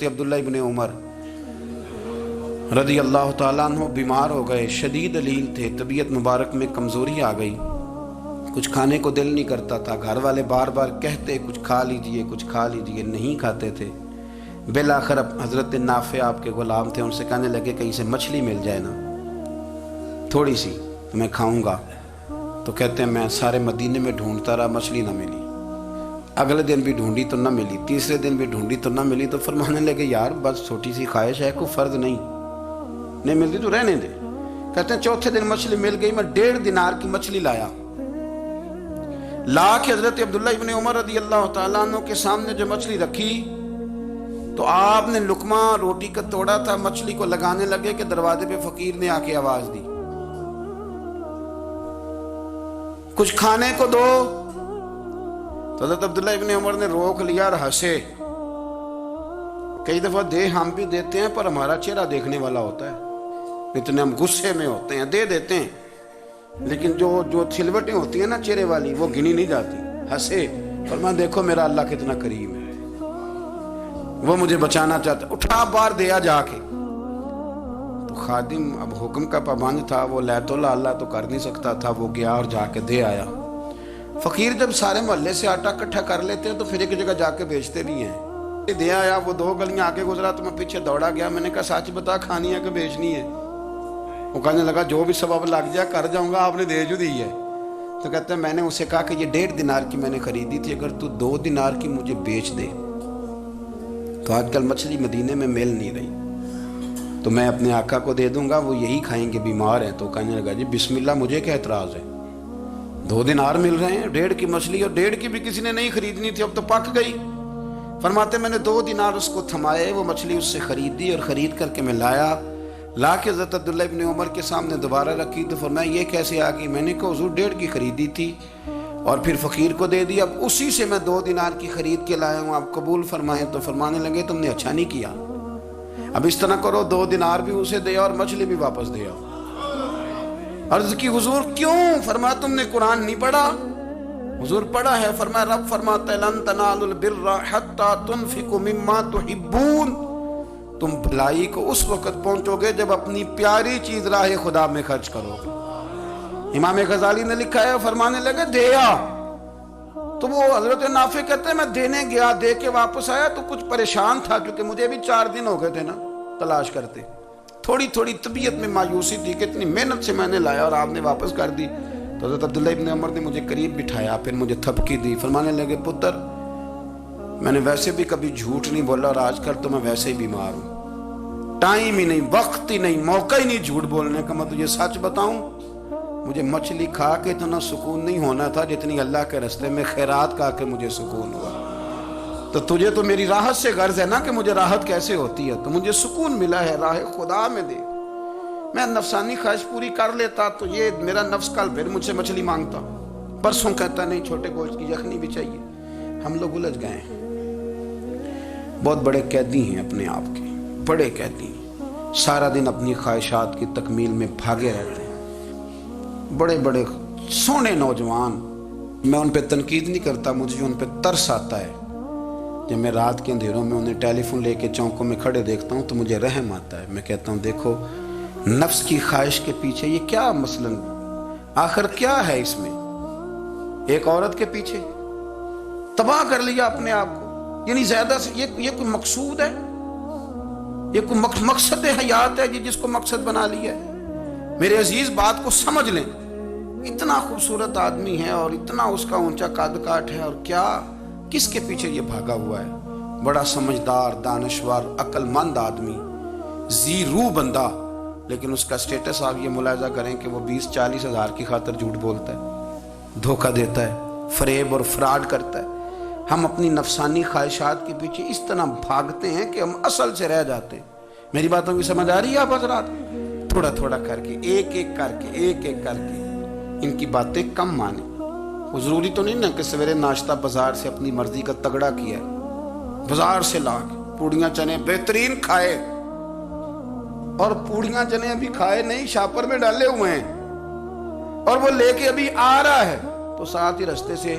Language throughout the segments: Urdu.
حضرت عبداللہ ابن عمر رضی اللہ تعالیٰ عنہ بیمار ہو گئے، شدید علیل تھے، طبیعت مبارک میں کمزوری آ گئی، کچھ کھانے کو دل نہیں کرتا تھا، گھر والے بار بار کہتے کچھ کھا لیجئے کچھ کھا لیجئے، نہیں کھاتے تھے۔ بالآخر حضرت نافع آپ کے غلام تھے، ان سے کہنے لگے کہیں سے مچھلی مل جائے نا تھوڑی سی تو میں کھاؤں گا۔ تو کہتے ہیں میں سارے مدینے میں ڈھونڈتا رہا، مچھلی نہ ملی، اگلے دن بھی ڈھونڈی تو نہ ملی، تیسرے دن بھی ڈھونڈی تو نہ ملی، تو فرمانے لگے یار بس چھوٹی سی خواہش ہے، کوئی فرض نہیں ملتی تو رہنے دے۔ کہتے ہیں چوتھے دن مچھلی مل گئی، میں 1.5 دینار کی مچھلی لا کے حضرت عبداللہ ابن عمر رضی اللہ تعالیٰ عنہ کے سامنے جو مچھلی رکھی تو آپ نے لقمہ روٹی کا توڑا تھا، مچھلی کو لگانے لگے کہ دروازے پہ فقیر نے آ کے آواز دی کچھ کھانے کو دو۔ تو حضرت عبداللہ ابن عمر نے روک لیا اور ہنسے۔ کئی دفعہ ہم بھی دیتے ہیں پر ہمارا چہرہ دیکھنے والا ہوتا ہے، اتنے ہم غصے میں ہوتے ہیں دے دیتے ہیں، لیکن جو چھلوٹیں ہوتی ہیں نا چہرے والی وہ گنی نہیں جاتی۔ ہنسے، فرمایا دیکھو میرا اللہ کتنا کریم ہے، وہ مجھے بچانا چاہتا ہے، اٹھا بار دیا جا کے۔ تو خادم اب حکم کا پابند تھا، وہ لیت اللہ تو کر نہیں سکتا تھا، وہ گیا اور جا کے دے آیا۔ فقیر جب سارے محلے سے آٹا اکٹھا کر لیتے ہیں تو پھر ایک جگہ جا کے بیچتے بھی ہیں۔ دے آیا، وہ 2 گلیاں آگے گزرا تو میں پیچھے دوڑا گیا، میں نے کہا سچ بتا کھانی ہے کہ بیچنی ہے؟ وہ کہنے لگا جو بھی سبب لگ جائے کر جاؤں گا، آپ نے دے جو دی ہے۔ تو کہتے ہیں میں نے اسے کہا کہ یہ 1.5 دینار کی میں نے خریدی تھی، اگر تو 2 دینار کی مجھے بیچ دے تو آج کل مچھلی مدینے میں مل نہیں رہی، تو میں اپنے آقا کو دے دوں گا، وہ یہی کھائیں گے، بیمار ہیں۔ تو کہنے لگا جی بسم اللہ، مجھے کیا اعتراض ہے، 2 دینار مل رہے ہیں، 1.5 کی مچھلی، اور 1.5 کی بھی کسی نے نہیں خریدنی تھی، اب تو پک گئی۔ فرماتے میں نے 2 دینار اس کو تھمائے، وہ مچھلی اس سے خریدی، اور خرید کر کے میں لا کے حضرت عبداللہ ابن عمر کے سامنے دوبارہ رکھی۔ تو فرمایا یہ کیسے آ گئی؟ میں نے کہا حضور 1.5 کی خریدی تھی اور پھر فقیر کو دے دی، اب اسی سے میں 2 دینار کی خرید کے لایا ہوں، آپ قبول فرمائیں۔ تو فرمانے لگے تم نے اچھا نہیں کیا، اب اس طرح کرو 2 دینار بھی اسے دے اور مچھلی بھی واپس دے آؤ۔ عرض کی حضور کیوں؟ فرمایا تم نے قرآن نہیں پڑھا؟ حضور پڑھا ہے۔ فرمایا رب فرماتا ہے لن تنالوا البر حتی تنفقوا مما تحبون، تم بھلائی کو اس وقت پہنچو گے جب اپنی پیاری چیز راہ خدا میں خرچ کرو گے۔ امام غزالی نے لکھا ہے، فرمانے لگے دیا، تو وہ حضرت نافع کہتے ہیں میں دینے گیا، دے کے واپس آیا تو کچھ پریشان تھا، کیونکہ مجھے بھی 4 دن ہو گئے تھے نا تلاش کرتے، تھوڑی طبیعت میں مایوسی تھی کہ اتنی محنت سے میں نے لایا اور آپ نے واپس کر دی۔ تو حضرت عبداللہ ابن عمر نے مجھے قریب بٹھایا، پھر مجھے تھپکی دی، فرمانے لگے پتر میں نے ویسے بھی کبھی جھوٹ نہیں بولا، اور آج کل تو میں ویسے ہی بیمار ہوں، ٹائم ہی نہیں، وقت ہی نہیں، موقع ہی نہیں جھوٹ بولنے کا، میں تجھے سچ بتاؤں مجھے مچھلی کھا کے اتنا سکون نہیں ہونا تھا جتنی اللہ کے راستے میں خیرات کھا کے مجھے سکون ہوا۔ تو تجھے تو میری راحت سے غرض ہے نا کہ مجھے راحت کیسے ہوتی ہے، تو مجھے سکون ملا ہے راہ خدا میں دے، میں نفسانی خواہش پوری کر لیتا تو یہ میرا نفس کل پھر مجھ سے مچھلی مانگتا، پرسوں کہتا نہیں چھوٹے گوشت کی یخنی بھی چاہیے۔ ہم لوگ الجھ گئے ہیں، بہت بڑے قیدی ہیں اپنے آپ کے، بڑے قیدی ہیں، سارا دن اپنی خواہشات کی تکمیل میں بھاگے رہتے ہیں، بڑے بڑے سونے نوجوان، میں ان پہ تنقید نہیں کرتا، مجھے ان پہ ترس آتا ہے، جب میں رات کے اندھیروں میں انہیں ٹیلی فون لے کے چوکوں میں کھڑے دیکھتا ہوں تو مجھے رحم آتا ہے، میں کہتا ہوں دیکھو نفس کی خواہش کے پیچھے یہ کیا مثلاً آخر کیا ہے اس میں، ایک عورت کے پیچھے تباہ کر لیا اپنے آپ کو، یعنی زیادہ سے یہ کوئی مقصود ہے، یہ کوئی مقصد حیات ہے جس کو مقصد بنا لیا ہے؟ میرے عزیز بات کو سمجھ لیں، اتنا خوبصورت آدمی ہے اور اتنا اس کا اونچا قد کاٹ ہے، اور کیا کس کے پیچھے یہ بھاگا ہوا ہے؟ بڑا سمجھدار، دانشور، عقل مند آدمی، ذی روح بندہ، لیکن اس کا سٹیٹس آپ یہ ملاحظہ کریں کہ وہ 20-40 ہزار کی خاطر جھوٹ بولتا ہے، دھوکہ دیتا ہے، فریب اور فراڈ کرتا ہے۔ ہم اپنی نفسانی خواہشات کے پیچھے اس طرح بھاگتے ہیں کہ ہم اصل سے رہ جاتے ہیں۔ میری باتوں کی سمجھ آ رہی ہے آپ حضرات؟ تھوڑا تھوڑا کر کے، ایک ایک کر کے ان کی باتیں کم مانیں۔ وہ ضروری تو نہیں نا کہ سویرے ناشتہ بازار سے اپنی مرضی کا تگڑا کیا ہے، بازار سے لا کے پوڑیاں چنے بہترین کھائے، اور پوڑیاں چنے ابھی کھائے نہیں، شاپر میں ڈالے ہوئے ہیں، اور وہ لے کے ابھی آ رہا ہے تو ساتھ ہی رستے سے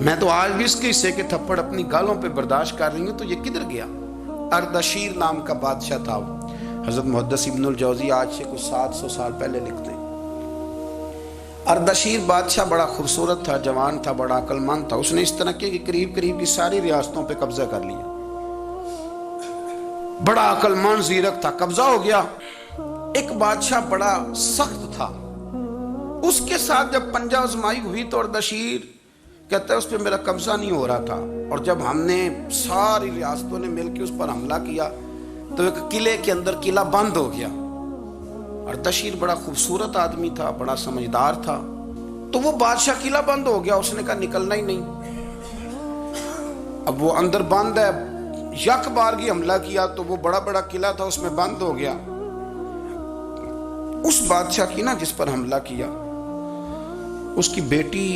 میں تو آج بھی اس کے حصے کے تھپڑ اپنی گالوں پہ برداشت کر رہی ہوں، تو یہ کدھر گیا؟ اردشیر نام کا بادشاہ تھا، حضرت محدث ابن الجوزی آج سے کچھ 700 سال پہلے لکھتے ہیں۔ اردشیر بادشاہ بڑا خوبصورت تھا، جوان تھا، بڑا عقل مند تھا۔ اس نے اس طرح کی قریب قریب کی ساری ریاستوں پہ قبضہ کر لیا۔ بڑا عقل مند زیرک تھا، قبضہ ہو گیا۔ ایک بادشاہ بڑا سخت تھا، اس کے ساتھ جب پنجہ آزمائی ہوئی تو اردشیر کہتا ہے اس پہ میرا قبضہ نہیں ہو رہا تھا، اور جب ہم نے ساری ریاستوں نے مل کے اس پر حملہ کیا تو ایک قلعے کے اندر قلعہ بند ہو گیا۔ اردشیر بڑا خوبصورت آدمی تھا، بڑا سمجھدار تھا، تو وہ بادشاہ قلعہ بند ہو گیا، اس نے کہا نکلنا ہی نہیں۔ اب وہ اندر بند ہے، یک بارگی حملہ کیا تو وہ بڑا بڑا قلعہ تھا اس میں بند ہو گیا۔ اس بادشاہ کی نا جس پر حملہ کیا، اس کی بیٹی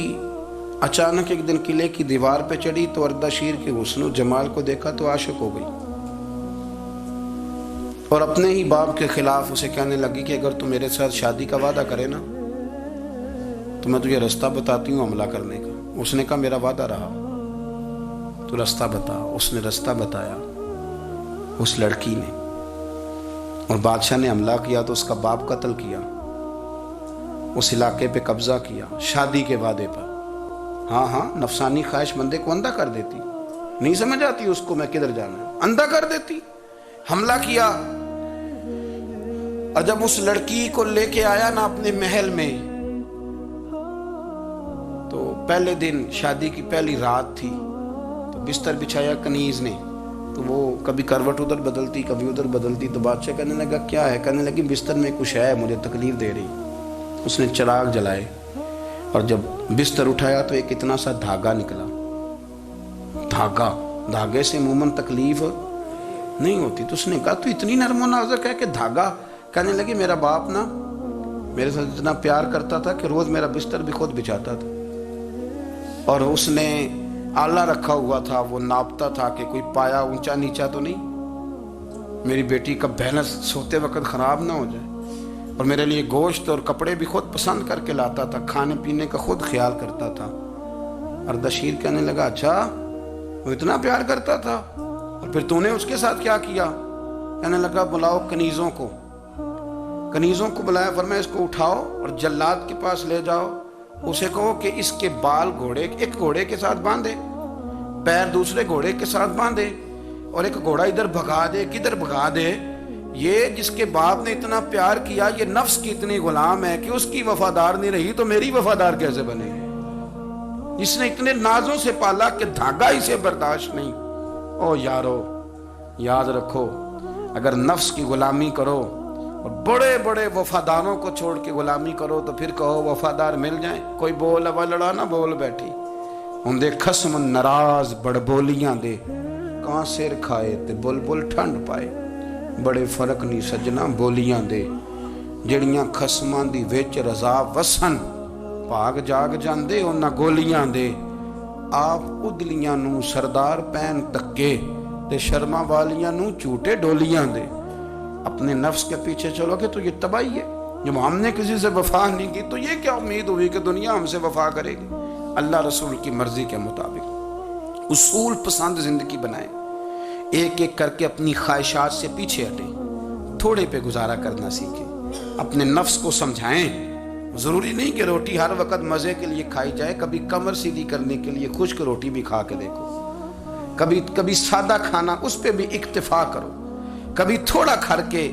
اچانک ایک دن قلعے کی دیوار پہ چڑھی تو اردشیر کے حسن و جمال کو دیکھا تو عاشق ہو گئی، اور اپنے ہی باپ کے خلاف اسے کہنے لگی کہ اگر تو میرے ساتھ شادی کا وعدہ کرے نا تو میں تجھے رستہ بتاتی ہوں حملہ کرنے کا۔ اس نے کہا میرا وعدہ رہا، تو رستہ بتا۔ اس نے رستہ بتایا اس لڑکی نے، اور بادشاہ نے حملہ کیا تو اس کا باپ قتل کیا، اس علاقے پہ قبضہ کیا شادی کے وعدے پر۔ ہاں نفسانی خواہش بندے کو اندھا کر دیتی، نہیں سمجھ آتی اس کو میں کدھر جانا ہے، اندھا کر دیتی۔ حملہ کیا، اور جب اس لڑکی کو لے کے آیا نا اپنے محل میں، تو پہلے دن شادی کی پہلی رات تھی، تو بستر بچھایا کنیز نے، تو وہ کبھی کروٹ ادھر بدلتی کبھی ادھر بدلتی، تو بادشاہ کہنے لگا کیا ہے؟ کہنے لگی بستر میں کچھ ہے، مجھے تکلیف دے رہی۔ اس نے چراغ جلائے اور جب بستر اٹھایا تو ایک اتنا سا دھاگا نکلا۔ دھاگے سے عموماً تکلیف نہیں ہوتی، تو اس نے کہا تو اتنی نرم و نازک ہے کہ دھاگا؟ کہنے لگی میرا باپ نا میرے ساتھ اتنا پیار کرتا تھا کہ روز میرا بستر بھی خود بچھاتا تھا، اور اس نے آلہ رکھا ہوا تھا، وہ ناپتا تھا کہ کوئی پایا اونچا نیچا تو نہیں، میری بیٹی کا بیلنس سوتے وقت خراب نہ ہو جائے، اور میرے لیے گوشت اور کپڑے بھی خود پسند کر کے لاتا تھا، کھانے پینے کا خود خیال کرتا تھا۔ اردشیر کہنے لگا اچھا وہ اتنا پیار کرتا تھا، اور پھر تو نے اس کے ساتھ کیا کیا؟ کہنے لگا بلاؤ کنیزوں کو بلایا، فرمایا اس کو اٹھاؤ اور جلاد کے پاس لے جاؤ، اسے کہو کہ اس کے بال ایک گھوڑے کے ساتھ باندھے، پیر دوسرے گھوڑے کے ساتھ باندھے، اور ایک گھوڑا ادھر بھگا دے کدھر بھگا دے۔ یہ جس کے باپ نے اتنا پیار کیا، یہ نفس کی اتنی غلام ہے کہ اس کی وفادار نہیں رہی تو میری وفادار کیسے بنے گی؟ جس نے اتنے نازوں سے پالا کہ دھاگا اسے برداشت نہیں۔ او یارو یاد رکھو، اگر نفس کی غلامی کرو اور بڑے بڑے وفاداروں کو چھوڑ کے غلامی کرو تو پھر کہو وفادار مل جائیں۔ کوئی بول اب لڑا نہ بول بیٹھی ہوں دے خصم ناراض بڑ بولیاں دے، کہاں سر کھائے تے بلبل ٹھنڈ پائے۔ بڑے فرق نہیں سجنا بولیاں دے، جڑیاں خصماں دی وچ رضا وسن، بھاگ جاگ جاندے انہاں گولیاں دے۔ آپ ادلیاں نو سردار پین تکے تے شرما والیاں نو چوٹے ڈولیاں دے۔ اپنے نفس کے پیچھے چلو گے تو یہ تباہی ہے۔ جب ہم نے کسی سے وفا نہیں کی تو یہ کیا امید ہوئی کہ دنیا ہم سے وفا کرے گی؟ اللہ رسول کی مرضی کے مطابق اصول پسند زندگی بنائیں، ایک ایک کر کے اپنی خواہشات سے پیچھے ہٹیں، تھوڑے پہ گزارا کرنا سیکھیں، اپنے نفس کو سمجھائیں۔ ضروری نہیں کہ روٹی ہر وقت مزے کے لیے کھائی جائے، کبھی کمر سیدھی کرنے کے لیے خشک روٹی بھی کھا کے دیکھو، کبھی سادہ کھانا اس پہ بھی اکتفا کرو، کبھی تھوڑا کھر کے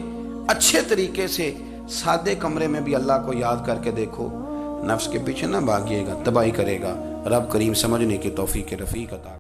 اچھے طریقے سے سادے کمرے میں بھی اللہ کو یاد کر کے دیکھو۔ نفس کے پیچھے نہ بھاگیے گا، تباہی کرے گا۔ رب کریم سمجھنے کی توفیق رفیق عطا